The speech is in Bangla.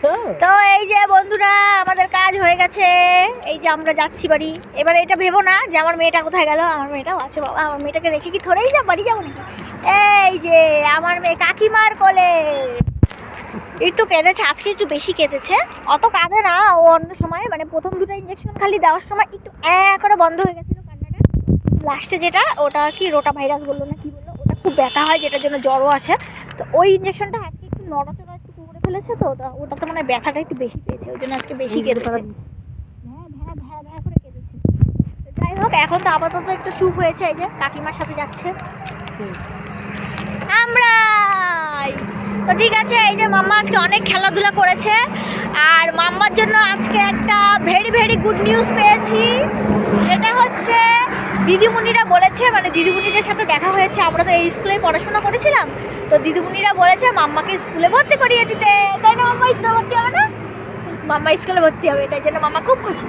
তো এই যে বন্ধুরা আমাদের কাজ হয়ে গেছে, এই যে আমরা যাচ্ছি বাড়ি। এবারে এটা ভেবো না যে আমার মেয়েটা কোথায় গেল, আমার মেয়েটাও আছে বাবা। আমার মেয়েটাকে রেখে কি থরেই যাব বাড়ি যাবো নাকি? এই যে আমার মেয়ে কাকিমার কোলে একটু কেঁদেছে, আজকে একটু বেশি কেঁদেছে। অত কাঁদে না ও অন্য সময়, মানে প্রথম দুটো ইঞ্জেকশন খালি দেওয়ার সময় একটু করে বন্ধ হয়ে গেছিল কান্নাটা। লাস্টে যেটা ওটা কি রোটা ভাইরাস বললো না কি বললো, ওটা খুব ব্যথা হয় যেটার জন্য জ্বরও আসে। তো ওই ইঞ্জেকশনটা আজকে একটু নড়াচড়া একটু করে ফেলেছে, তো ওটাতে মানে ব্যথাটা একটু বেশি পেয়েছে, ওই জন্য আজকে বেশি কেঁদেছে। ভ্যা ভ্যা ভ্যা ভ্যা করে কেঁদেছে। যাই হোক এখন তো আপাতত একটু চুপ হয়েছে, এই যে কাকিমার সাথে যাচ্ছে আমরা। তো ঠিক আছে, এই যে মাম্মা আজকে অনেক খেলাধুলা করেছে, আর মাম্মার জন্য আজকে একটা ভেরি ভেরি গুড নিউজ পেয়েছি। সেটা হচ্ছে দিদিমণিরা বলেছে, মানে দিদিমণিদের সাথে দেখা হয়েছে, আমরা তো এই স্কুলে পড়াশোনা করেছিলাম, তো দিদিমণিরা বলেছে মাম্মাকে স্কুলে ভর্তি করিয়ে দিতে। তাই না মাম্মা? স্কুলে ভর্তি হবে না? মাম্মা স্কুলে ভর্তি হবে, তাই জন্য মাম্মা খুব খুশি।